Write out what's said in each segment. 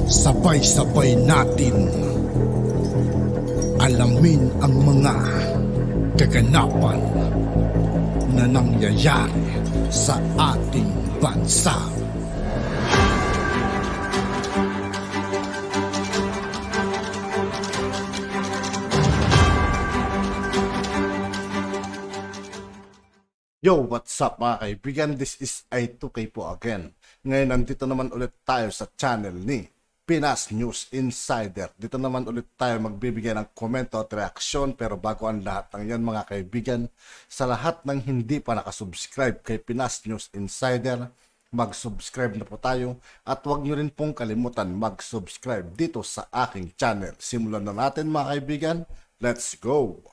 Sabay-sabay natin alamin ang mga kaganapan na nangyayari sa ating bansa. Yo, what's up mga kaibigan? This is I2K po again. Ngayon, nandito naman ulit tayo sa channel ni Pinas News Insider. Dito naman ulit tayo magbibigay ng komento at reaksyon. Pero bago ang lahat ng yan mga kaibigan, sa lahat ng hindi pa nakasubscribe kay Pinas News Insider, mag-subscribe na po tayo. At huwag nyo rin pong kalimutan mag-subscribe dito sa aking channel. Simulan na natin mga kaibigan. Let's go!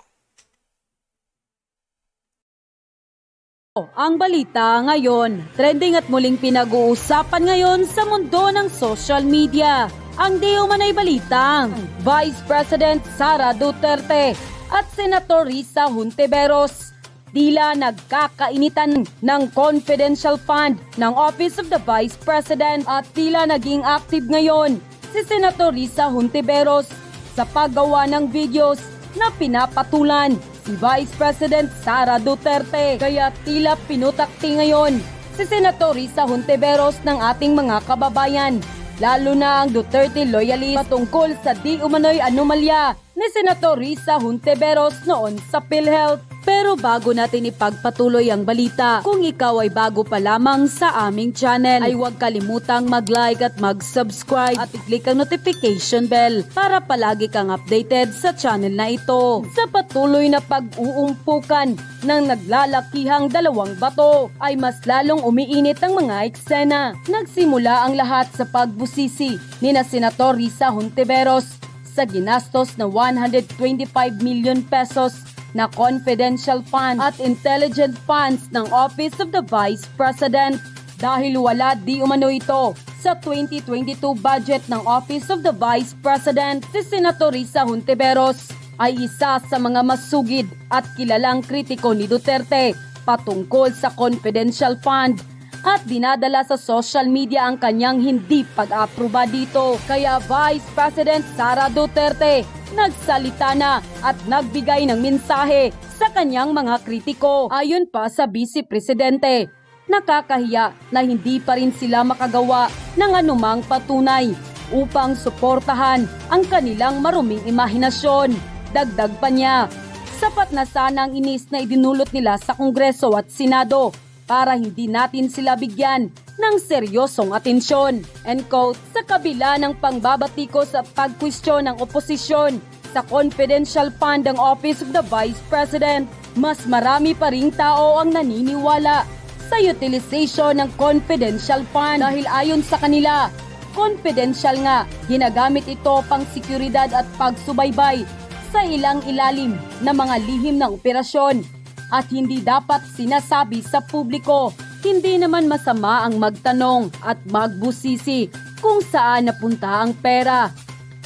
Ang balita ngayon, trending at muling pinag-uusapan ngayon sa mundo ng social media. Ang di umanay balitang Vice President Sara Duterte at Senator Risa Hontiveros tila nagkakainitan ng confidential fund ng Office of the Vice President at tila naging active ngayon si Senator Risa Hontiveros sa paggawa ng videos na pinapatulan si Vice President Sara Duterte. Kaya tila pinutakti ngayon si Senator Risa Hontiveros ng ating mga kababayan, lalo na ang Duterte loyalist patungkol sa di umano'y anomalya ni Senator Risa Hontiveros noon sa PhilHealth. Pero bago natin ipagpatuloy ang balita, kung ikaw ay bago pa lamang sa aming channel, ay huwag kalimutang mag-like at mag-subscribe at i-click ang notification bell para palagi kang updated sa channel na ito. Sa patuloy na pag-uumpukan ng naglalakihang dalawang bato, ay mas lalong umiinit ang mga eksena. Nagsimula ang lahat sa pagbusisi ni na Senator Risa Hontiveros sa ginastos na 125 million pesos na confidential fund at intelligent funds ng Office of the Vice President dahil wala di umano ito sa 2022 budget ng Office of the Vice President. Si Senator Risa Hontiveros ay isa sa mga masugid at kilalang kritiko ni Duterte patungkol sa confidential fund at dinadala sa social media ang kanyang hindi pag-aproba dito. Kaya Vice President Sara Duterte nagsalita na at nagbigay ng mensahe sa kanyang mga kritiko. Ayon pa sa Vice Presidente, nakakahiya na hindi pa rin sila makagawa ng anumang patunay upang suportahan ang kanilang maruming imahinasyon. Dagdag pa niya, sapat na sana ang inis na idinulot nila sa Kongreso at Senado para hindi natin sila bigyan ng seryosong atensyon. End quote. Sa kabila ng pangbabatiko sa pagkwestiyon ng oposisyon sa confidential fund ng Office of the Vice President, mas marami pa ring tao ang naniniwala sa utilization ng confidential fund dahil ayon sa kanila, confidential nga, ginagamit ito pang seguridad at pagsubaybay sa ilang ilalim na mga lihim ng operasyon at hindi dapat sinasabi sa publiko. Hindi naman masama ang magtanong at magbusisi kung saan napunta ang pera.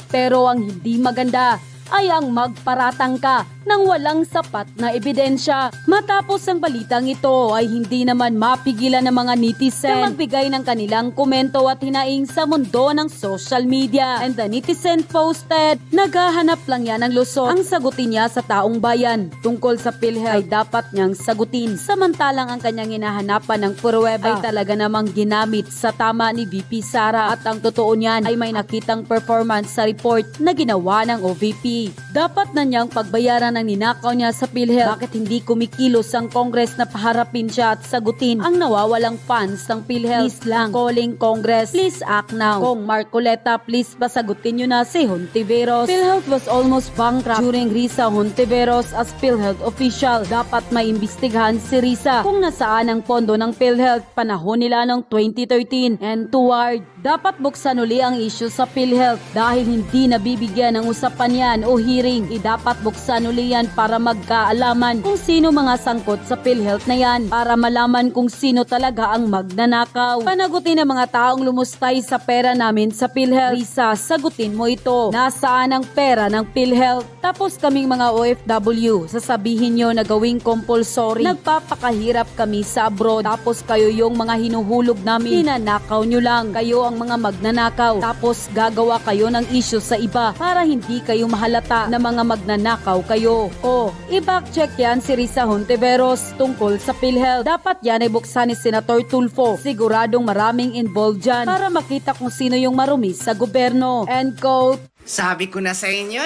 Pero ang hindi maganda ay ang magparatang ka ng walang sapat na ebidensya. Matapos ang balitang ito ay hindi naman mapigilan ng mga netizen na magbigay ng kanilang komento at hinaing sa mundo ng social media. And the netizen posted, naghahanap lang yan ng lusot. Ang sagutin niya sa taong bayan tungkol sa PhilHealth ay dapat niyang sagutin. Samantalang ang kanyang hinahanapan ng pruweba ay talaga namang ginamit sa tama ni VP Sara at ang totoo niyan ay may nakitang performance sa report na ginawa ng OVP. Dapat na niyang pagbayaran ang ninakaw niya sa PhilHealth. Bakit hindi kumikilos ang Congress na paharapin siya at sagutin ang nawawalang funds ng PhilHealth? Please lang, calling Congress, please act now. Kung Marcoleta, please pasagutin niyo na si Hontiveros. PhilHealth was almost bankrupt during Risa Hontiveros as PhilHealth official. Dapat maimbestigahan si Risa kung nasaan ang pondo ng PhilHealth panahon nila noong 2013 and toward. Dapat buksan uli ang issue sa PhilHealth dahil hindi nabibigyan ng usapan yan o hearing hearing. Dapat buksan uli yan para magkaalaman kung sino mga sangkot sa PhilHealth na yan, para malaman kung sino talaga ang magnanakaw. Panagutin ang mga taong lumustay sa pera namin sa PhilHealth. Risa, sagutin mo ito. Nasaan ang pera ng PhilHealth? Tapos kaming mga OFW, sasabihin nyo na gawing compulsory. Nagpapakahirap kami sa abroad, tapos kayo yung mga hinuhulog namin. Hinanakaw nyo lang. Kayo ang mga magnanakaw. Tapos gagawa kayo ng issue sa iba para hindi kayo mahalata na mga magnanakaw kayo. O, i-backcheck yan si Risa Hontiveros tungkol sa PhilHealth. Dapat yan ay buksan ni Senator Tulfo. Siguradong maraming involved dyan para makita kung sino yung marumi sa gobyerno. End quote. Sabi ko na sa inyo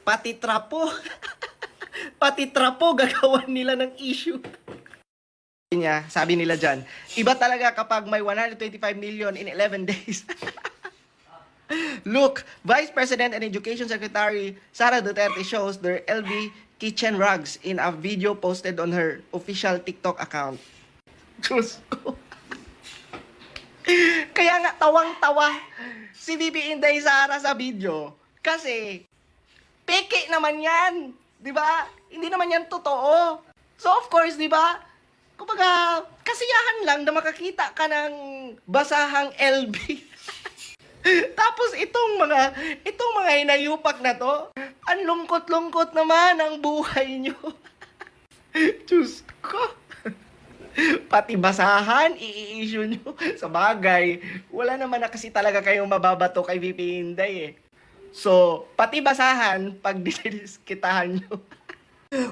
pati trapo. Pati trapo gagawan nila ng issue. Sabi nila dyan, iba talaga kapag may 125 million in 11 days. Look, Vice President and Education Secretary Sara Duterte shows their LV kitchen rugs in a video posted on her official TikTok account. Diyos ko. Kaya nga tawang-tawa si VP Inday Sara sa video. Kasi, peke naman yan. Di ba? Hindi naman yan totoo. So of course, di ba? Kumbaga, kasiyahan lang na makakita ka ng basahang LV. Tapos itong mga hinayupak na to, ang lungkot-lungkot naman ang buhay nyo. Diyos ko. Pati basahan, i-issue nyo. Sa bagay, wala naman na kasi talaga kayong mababato kay VP Inday So, pati basahan, pag diniskitahan nyo.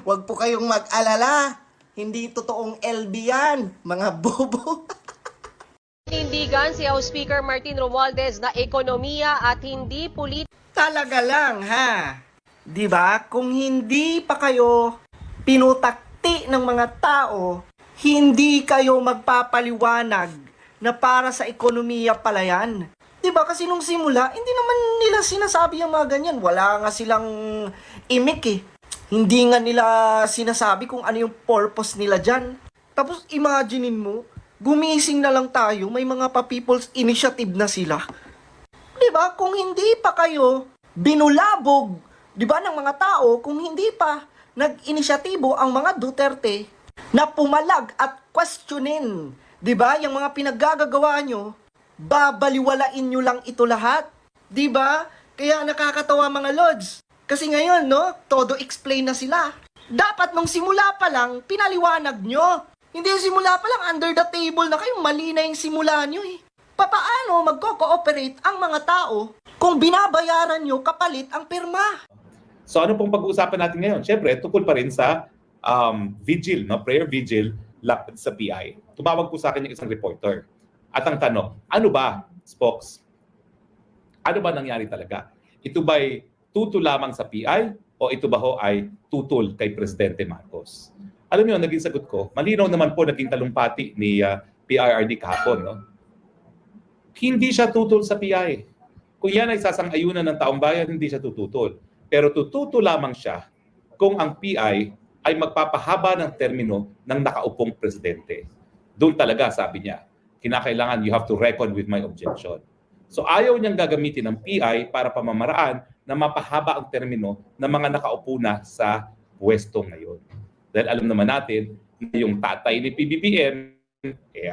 Huwag po kayong mag-alala. Hindi totoong LB yan, mga bobo. Tindigan si House Speaker Martin Romualdez na ekonomiya at hindi Talaga lang, ha? Di ba? Kung hindi pa kayo pinutakti ng mga tao, hindi kayo magpapaliwanag na para sa ekonomiya pala yan. Di ba? Kasi nung simula, hindi naman nila sinasabi yung mga ganyan. Wala nga silang imik Hindi nga nila sinasabi kung ano yung purpose nila dyan. Tapos imaginein mo, gumising na lang tayo, may mga pa-people's initiative na sila. Diba? Kung hindi pa kayo binulabog, diba, ng mga tao, kung hindi pa nag-inisyatibo ang mga Duterte na pumalag at questionin, diba, yung mga pinaggagawa nyo, babaliwalain nyo lang ito lahat. Diba? Kaya nakakatawa mga Lods. Kasi ngayon, no, todo explain na sila. Dapat nung simula pa lang, pinaliwanag nyo. Hindi simula pa lang, under the table na kayo, mali na yung simula nyo Papaano magko-cooperate ang mga tao kung binabayaran nyo kapalit ang pirma? So ano pong pag-uusapan natin ngayon? Siyempre, tukol pa rin sa vigil, no? Prayer vigil sa PI. Tumawag po sa akin yung isang reporter. At ang tanong, ano ba, Spokes? Ano ba nangyari talaga? Ito ba'y tutol lamang sa PI o ito ba ho ay tutol kay Presidente Marcos? Alam niyo, naging sagot ko, malinaw naman po naging talumpati ni PRRD kahapon. No? Hindi siya tutol sa PI. Kung yan ay sasang-ayunan ng taong bayan, hindi siya tututol. Pero tututol lamang siya kung ang PI ay magpapahaba ng termino ng nakaupong presidente. Doon talaga, sabi niya, kinakailangan you have to reckon with my objection. So ayaw niyang gagamitin ng PI para pamamaraan na mapahaba ang termino ng mga nakaupo na sa pwesto ngayon. Dahil alam naman natin na yung tatay ni PBBM,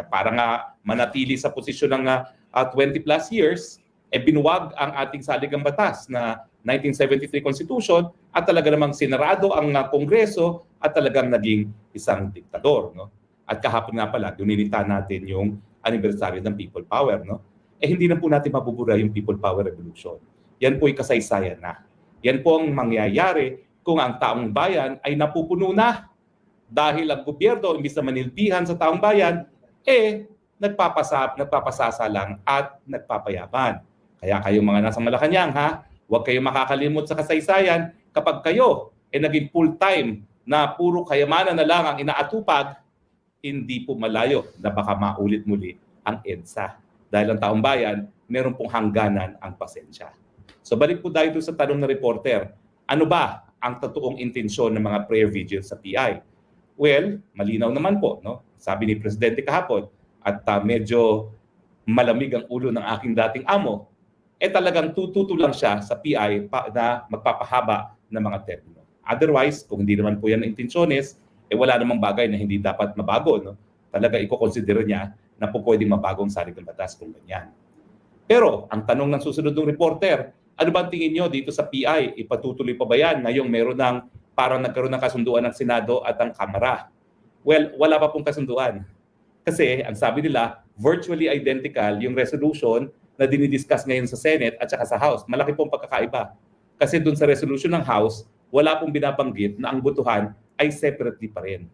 para nga manatili sa posisyon ng 20 plus years, binuwag ang ating saligang batas na 1973 Constitution at talaga namang sinarado ang Kongreso at talagang naging isang diktador. No? At kahapon nga pala, duninita natin yung anniversary ng People Power. No? Hindi na po natin mabubura yung People Power Revolution. Yan po ay kasaysayan na. Yan po ang mangyayari kung ang taong bayan ay napupuno na dahil ang gobyerno, imbis na manilbihan sa taong bayan, nagpapasasa lang at nagpapayaman. Kaya kayong mga nasa Malacanang, huwag kayong makakalimot sa kasaysayan kapag kayo naging full-time na puro kayamanan na lang ang inaatupag, hindi po malayo na baka maulit muli ang EDSA. Dahil ang taong bayan, meron pong hangganan ang pasensya. So balik po tayo sa tanong ng reporter, ano ba ang totoong intensyon ng mga prayer vigil sa PI? Well, malinaw naman po, no? Sabi ni Presidente kahapon, at medyo malamig ang ulo ng aking dating amo, talagang tututo lang siya sa PI na magpapahaba na mga termino. Otherwise, kung hindi naman po yan ang intensyones, wala namang bagay na hindi dapat mabago. No? Talaga i-consider niya na po pwedeng mabagong saligang batas kung ganyan. Pero ang tanong ng susunod ng reporter, ano ba ang tingin nyo dito sa PI? Ipatutuloy pa ba yan? Ngayong meron ng parang nagkaroon ng kasunduan ng Senado at ang Kamara. Well, wala pa pong kasunduan. Kasi ang sabi nila, virtually identical yung resolution na dinidiscuss ngayon sa Senate at saka sa House. Malaki pong pagkakaiba. Kasi dun sa resolution ng House, wala pong binabanggit na ang botohan ay separately pa rin.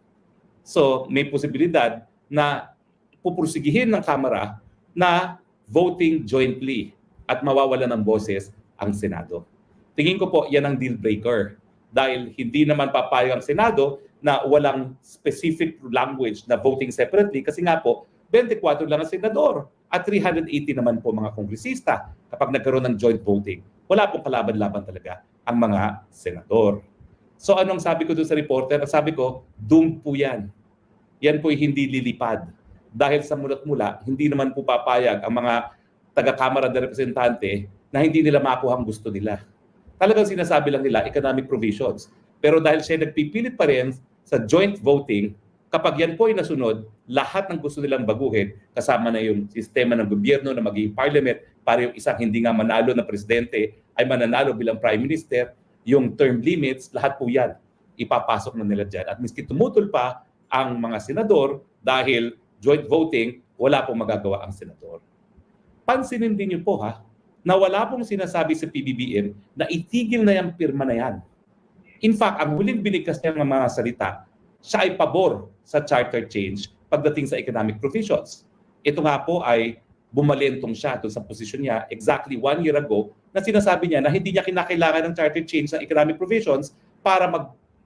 So, may posibilidad na pupursigihin ng Kamara na voting jointly at mawawala ng boses ang Senado. Tingin ko po yan ang deal breaker dahil hindi naman papayag ang Senado na walang specific language na voting separately kasi nga po 24 lang ang senador at 380 naman po mga kongresista kapag nagkaroon ng joint voting. Wala pong kalaban-laban talaga ang mga senador. So anong sabi ko doon sa reporter? Sabi ko, doomed po yan. Yan po'y hindi lilipad. Dahil sa mulat-mula, hindi naman po papayag ang mga taga-Kamara de Representante na hindi nila makuha ang gusto nila. Talagang sinasabi lang nila economic provisions. Pero dahil siya nagpipilit pa rin sa joint voting, kapag yan po ay nasunod, lahat ng gusto nilang baguhin, kasama na yung sistema ng gobyerno na magiging parliament para yung isang hindi nga manalo na presidente ay mananalo bilang prime minister, yung term limits, lahat po yan ipapasok na nila dyan. At miski tumutol pa ang mga senador dahil joint voting, wala pong magagawa ang senador. Pansinin din niyo po na wala pong sinasabi sa PBBM na itigil na yung pirma na yan. In fact, ang huling binigkas niya ng mga salita, siya ay pabor sa charter change pagdating sa economic provisions. Ito nga po ay bumalentong siya doon sa posisyon niya exactly 1 year ago na sinasabi niya na hindi niya kinakailangan ng charter change sa economic provisions para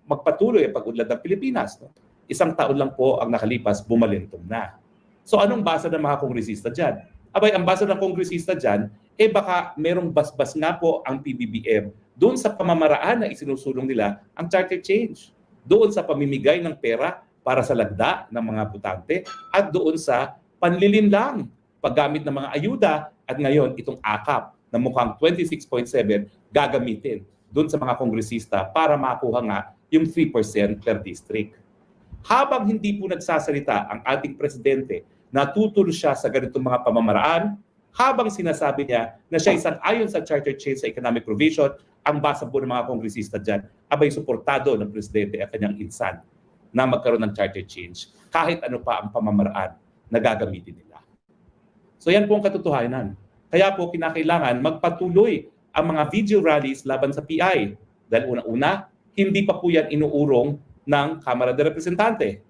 magpatuloy ang pag-unlad ng Pilipinas. No? Isang taon lang po ang nakalipas, bumalentong na. So anong basa ng mga kongresista dyan? Abay, ang basa ng kongresista dyan, baka merong basbas nga po ang PBBM doon sa pamamaraan na isinusulong nila ang charter change. Doon sa pamimigay ng pera para sa lagda ng mga butante at doon sa panlilinlang paggamit ng mga ayuda at ngayon itong AKAP na mukhang 26.7 gagamitin doon sa mga kongresista para makuha nga yung 3% per district. Habang hindi po nagsasalita ang ating presidente, natutol siya sa ganitong mga pamamaraan, habang sinasabi niya na siya isang ayon sa charter change sa economic provision, ang basa po ng mga kongresista dyan, abay suportado ng presidente at kanyang insan na magkaroon ng charter change kahit ano pa ang pamamaraan na gagamitin nila. So yan po ang katotohanan. Kaya po kinakailangan magpatuloy ang mga video rallies laban sa PI. Dahil una-una, hindi pa po yan inuurong ng Kamara de Representante.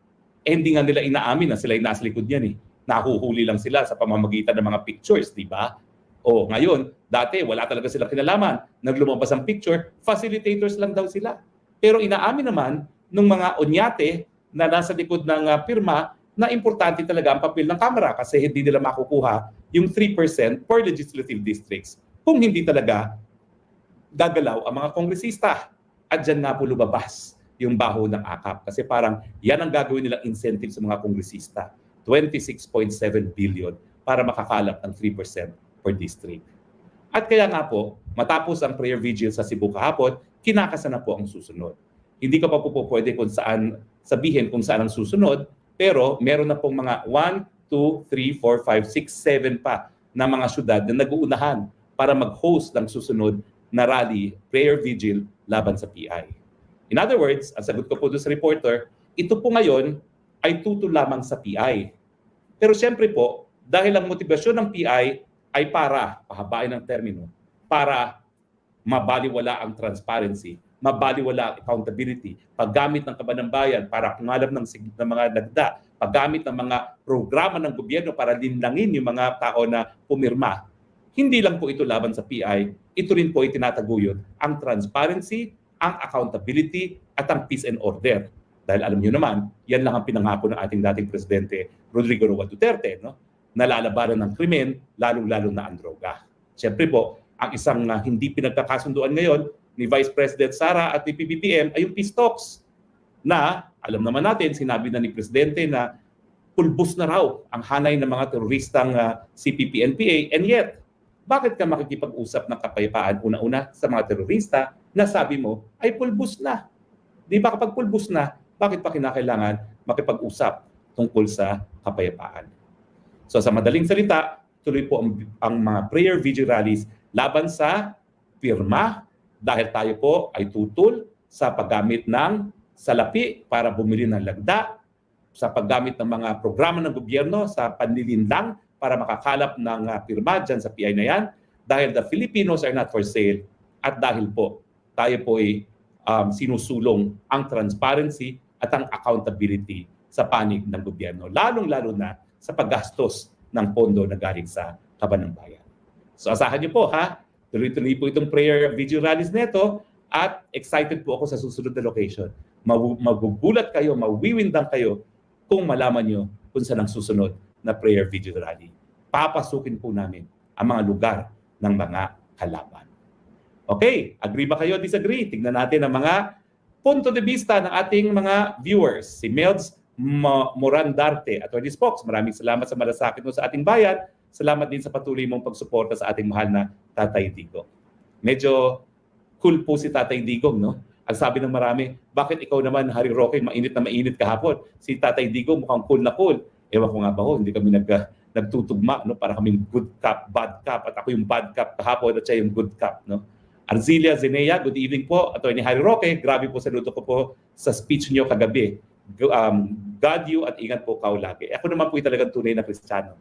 Hindi nga nila inaamin na sila yung nasa likod niyan eh. Nahuhuli lang sila sa pamamagitan ng mga pictures, di ba? O ngayon, dati wala talaga silang kinalaman. Naglumabas ang picture, facilitators lang daw sila. Pero inaamin naman ng mga onyate na nasa likod ng pirma na importante talaga ang papel ng Kamara kasi hindi nila makukuha yung 3% per legislative districts kung hindi talaga gagalaw ang mga kongresista. At dyan nga po lumabas yung baho ng AKAP kasi parang yan ang gagawin nilang incentive sa mga kongresista. 26.7 billion para makakalap ng 3% per district. At kaya nga po, matapos ang prayer vigil sa Cebu kahapon, kinakasa na po ang susunod. Hindi ka pa po pwede kung saan sabihin kung saan ang susunod, pero meron na pong mga 1, 2, 3, 4, 5, 6, 7 pa na mga syudad na nag-uunahan para mag-host ng susunod na rally, prayer vigil laban sa PI. In other words, ang sagot ko po doon sa reporter, ito po ngayon ay tutol lamang sa PI. Pero siyempre po, dahil ang motivasyon ng PI ay para pahabain ang termino, para mabaliwala ang transparency, mabaliwala ang accountability, paggamit ng kaban ng bayan para kumalab ng mga dagda, paggamit ng mga programa ng gobyerno para linlangin yung mga tao na pumirma. Hindi lang po ito laban sa PI, ito rin po ay tinataguyod ang transparency, ang accountability at ang peace and order. Dahil alam niyo naman, yan lang ang pinangako ng ating dating presidente Rodrigo Roa Duterte, no? Nalalabanan ng krimen, lalong-lalo na ang droga. Siyempre po, ang isang hindi pinagkakasunduan ngayon ni Vice President Sara at ni PBBM ay yung peace talks na alam naman natin, sinabi na ni Presidente na pulbos na raw ang hanay ng mga teroristang CPP-NPA and yet bakit ka makikipag-usap ng kapayapaan una-una sa mga terorista na sabi mo ay pulbos na? Di ba kapag pulbos na, bakit pa kinakailangan makipag-usap tungkol sa kapayapaan? So sa madaling salita, tuloy po ang mga prayer vigil rallies laban sa pirma dahil tayo po ay tutol sa paggamit ng salapi para bumili ng lagda, sa paggamit ng mga programa ng gobyerno sa panlilinlang para makakalap ng pirma dyan sa PI na yan, dahil the Filipinos are not for sale at dahil po tayo po ay sinusulong ang transparency at ang accountability sa panig ng gobyerno, lalong-lalo na sa paggastos ng pondo na galing sa kaban ng bayan. So asahan niyo po ha, tuloy-tuloy po itong prayer vigil rallies nito at excited po ako sa susunod na location. Magugulat kayo, mawiwindang kayo kung malaman nyo kung saan ang susunod na prayer vigil rally. Papasukin po namin ang mga lugar ng mga kalaban. Okay, agree ba kayo? Disagree? Tignan natin ang mga punto de vista ng ating mga viewers. Si Melds Morandarte, Attorney Spox, maraming salamat sa malasakit mo sa ating bayan. Salamat din sa patuloy mong pagsuporta sa ating mahal na Tatay Digong. Medyo cool po si Tatay Digong, no? Ang sabi ng marami, bakit ikaw naman, Harry Roque, mainit na mainit kahapon? Si Tatay Digong mukhang cool na cool. Ewan ko nga ba ho, hindi kami nagtutugma, no? Para kaming good cop, bad cop, at ako yung bad cop kahapon at siya yung good cop, no? Arzilia Zenea, good evening po. Attorney Harry Roque, grabe po saludo ko po sa speech niyo kagabi. God you at ingat po kayo lagi. Ako naman po yung talagang tunay na Kristiyano.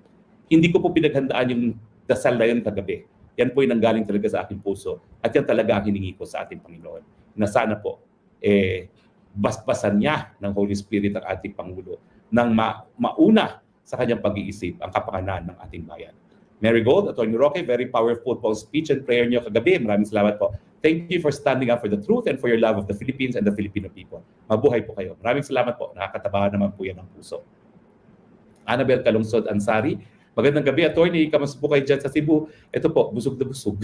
Hindi ko po pinaghandaan yung dasal na yun kagabi. Yan po yung nanggaling talaga sa aking puso. At yan talaga ang hiningi ko sa ating Panginoon. Na sana po, basbasan niya ng Holy Spirit ang ating Pangulo nang mauna sa kanyang pag-iisip ang kapakanan ng ating bayan. Mary Gold, Attorney Roque, very powerful po speech and prayer niyo kagabi. Maraming salamat po. Thank you for standing up for the truth and for your love of the Philippines and the Filipino people. Mabuhay po kayo. Maraming salamat po. Nakakatabahan naman po yan ng puso. Annabel Calungsod Ansari, magandang gabi, Attorney. Kamusta po kayo dyan sa Cebu? Ito po, busog na busog.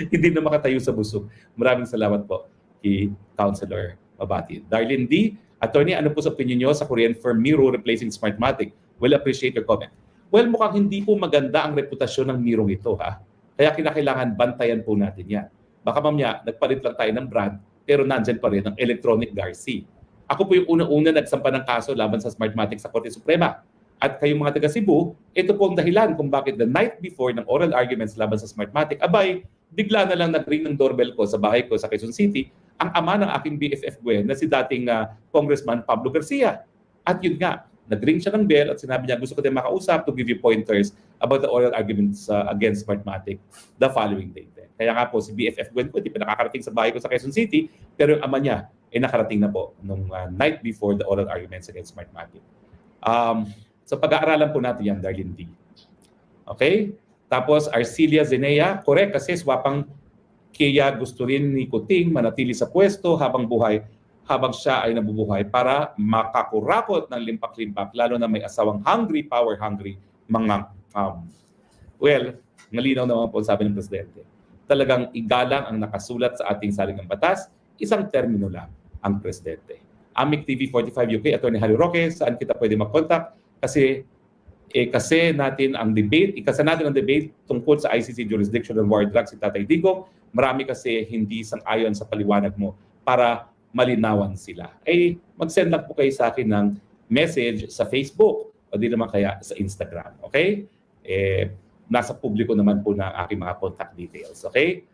Hindi na makatayo sa busog. Maraming salamat po kay Councilor Mabati. Darlene D, Attorney, ano po sa opinion nyo sa Korean firm Miro replacing Smartmatic? Will appreciate your comment. Well, mukhang hindi po maganda ang reputasyon ng Miro ito, ha? Kaya kinakailangan bantayan po natin yan. Baka mamaya, nagpalit lang tayo ng brand, pero nandyan pa rin ang Electronic Garci. Ako po yung unang-una nagsampa ng kaso laban sa Smartmatic sa Korte Suprema. At kayong mga taga Cebu, ito po ang dahilan kung bakit the night before ng oral arguments laban sa Smartmatic, abay, bigla na lang nag-ring ng doorbell ko sa bahay ko sa Quezon City, ang ama ng aking BFF Gwen na si dating Congressman Pablo Garcia. At yun nga, nag-ring siya ng bell at sinabi niya, gusto ko din makausap to give you pointers about the oral arguments against Smartmatic the following day. Kaya nga po si BFF Gwen po, hindi pa nakakarating sa bahay ko sa Quezon City, pero yung ama niya ay nakarating na po nung night before the oral arguments against Smartmatic. So pag-aaralan po natin yan, Darlene D. Okay? Tapos Arcilia Zenea, correct kasi swapang kaya gusto rin ni Kuting manatili sa pwesto habang siya ay nabubuhay para makakurakot ng limpak-limpak, lalo na may asawang hungry, power-hungry, mga malinaw naman po sabi ng Presidente. Talagang igalang ang nakasulat sa ating saligang batas, isang termino lang ang Presidente. Amic TV 45 UK, Attorney Harry Roque, saan kita pwede mag-contact? Kasi natin ang debate tungkol sa ICC jurisdiction on war drugs si Tatay Digong. Marami kasi hindi sang-ayon sa paliwanag mo para malinawan sila. Mag-send lang po kayo sa akin ng message sa Facebook o di naman kaya sa Instagram. Okay? Nasa publiko naman po na aking mga contact details. Okay?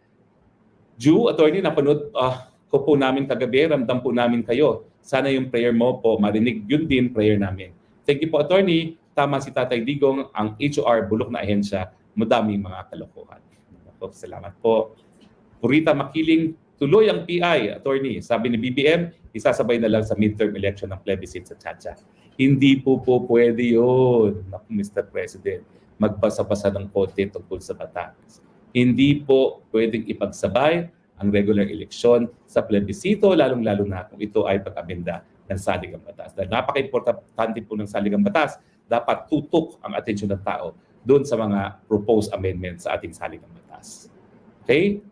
Ju, Attorney, napanood ko po namin kagabi, ramdam po namin kayo. Sana yung prayer mo po, marinig yun din prayer namin. Thank you po, Attorney. Tama si Tatay Digong, ang HOR, bulok na ahensya, madaming mga kalokohan. Salamat po. Purita Makiling, tuloy ang PI, Attorney. Sabi ni BBM, isasabay na lang sa midterm election ng plebiscite sa Chacha. Hindi po pwede yun, Mr. President. Magbasa-basa ng konti tungkol sa batas. Hindi po pwedeng ipagsabay ang regular election sa plebisito, lalong-lalo na kung ito ay pag-amenda ng saligang batas. Dahil napaka-importante po ng saligang batas, dapat tutok ang atensyon ng tao doon sa mga proposed amendments sa ating saligang batas. Okay?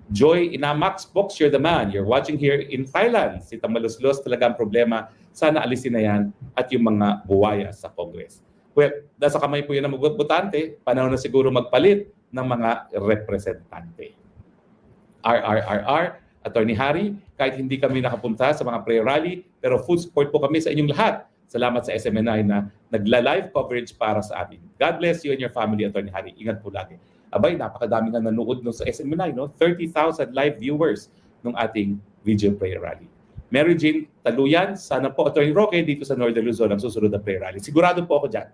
Joy Inamax, Box, you're the man. You're watching here in Thailand. Si Tamalos-los talaga ang problema. Sana alisin na yan at yung mga buwaya sa Congress. Well, nasa kamay po yan ng mga botante, panahon na siguro magpalit ng mga representante. Attorney Harry, kahit hindi kami nakapunta sa mga prayer rally, pero full support po kami sa inyong lahat. Salamat sa SMNI na nagla-live coverage para sa amin. God bless you and your family, Attorney Harry. Ingat po lagi. Abay, napakadami nga nanood no sa SMNI, no? 30,000 live viewers ng ating video prayer rally. Mary Jean Taluyan, sana po, Attorney Roque, dito sa Northern Luzon ang susunod na prayer rally. Sigurado po ako dyan.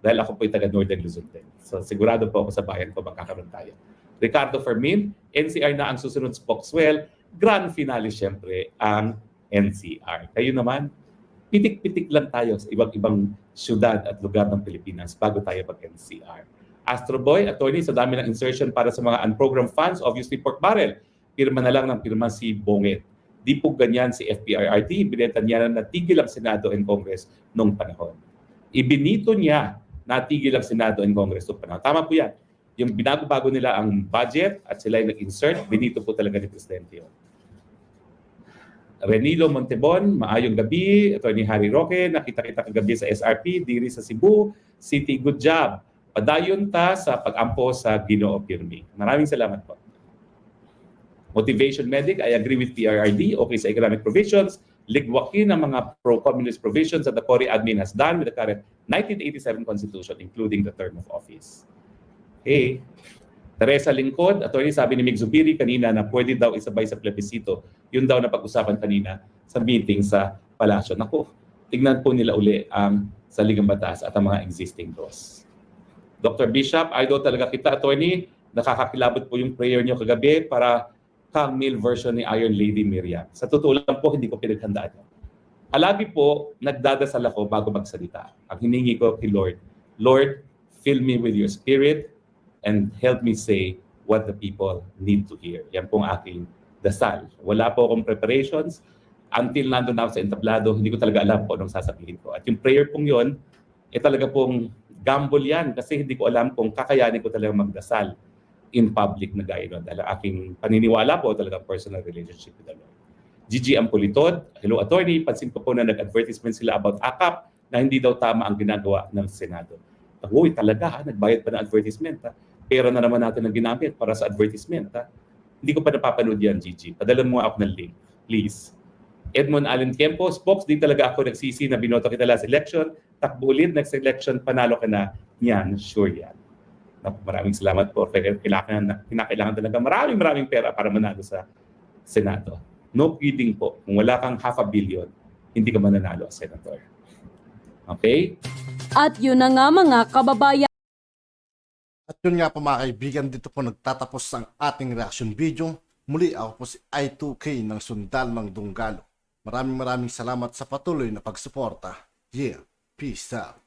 Dahil ako po yung taga Northern Luzon din. So sigurado po ako sa bayan ko magkakaroon tayo. Ricardo Fermin, NCR na ang susunod spokeswell. Grand finale siyempre ang NCR. Kayo naman, pitik-pitik lang tayo sa ibang syudad at lugar ng Pilipinas bago tayo mag-NCR. Astro Boy, attorney, sa dami ng insertion para sa mga unprogrammed funds, obviously pork barrel. Pirma na lang ng pirma si Bonget. Di po ganyan si FPRRT, binenta niya na natigil ang Senado and Congress noong panahon. Ibinito niya natigil ang Senado and Congress noong panahon. Tama po yan. Yung binago-bago nila ang budget at sila yung nag-insert, binito po talaga ni Presidente yun. Renilo Montebon, maayong gabi. Attorney Harry Roque, nakita-kita kagabi sa SRP, diri sa Cebu. City, good job. Padayon ta sa pag-ampo sa Ginoo Pirmi. Maraming salamat po. Motivation Medic, I agree with PRRD, okay sa economic provisions, ligwakin ang mga pro-communist provisions that the Cory admin has done with the current 1987 Constitution, including the term of office. Okay. Teresa Lingkod, attorney, sabi ni Mig Zubiri kanina na pwede daw isabay sa plebisito. Yun daw na pag-usapan kanina sa meeting sa palasyo. Naku, tignan po nila uli ang saligang batas at ang mga existing laws. Dr. Bishop, idol talaga kita, attorney. Nakakakilabot po yung prayer niyo kagabi para Kang Mil version ni Iron Lady Miriam. Sa totoo lang po, hindi ko pinaghandaan. Alabi po, nagdadasal ako bago magsalita. Ang hiningi ko kay Lord, Lord, fill me with your spirit and help me say what the people need to hear. Yan pong aking dasal. Wala po akong preparations. Until nandun ako sa entablado, hindi ko talaga alam po anong sasabihin ko. At yung prayer pong yun, talaga pong gamble yan kasi hindi ko alam kung kakayanin ko talaga magdasal in public na gaya nun. Dahil aking paniniwala po talaga personal relationship with the Lord. Gigi Ampolitod, hello attorney, pansin ko po na nag-advertisement sila about AKAP na hindi daw tama ang ginagawa ng Senado. Uy, talaga ha, nagbayad pa ng advertisement ha. Pera na naman natin ang ginamit para sa advertisement ha. Hindi ko pa napapanood yan, Gigi. Padala mo ako ng link, please. Edmond Allen Tiempo, Spokes, di talaga ako nagsisi na binoto kita last election. Takbo ulit, next election, panalo ka na. Yan, sure yan. Maraming salamat po. Kinakailangan talaga maraming pera para manalo sa Senado. No kidding po. Kung wala kang $500 million, hindi ka mananalo as senator. Okay? At yun na nga mga kababayan. At yun nga po mga kaibigan, dito po nagtatapos ang ating reaction video. Muli ako po si I2K ng Sundal ng Dunggalo. Maraming salamat sa patuloy na pagsuporta. Yeah, peace out.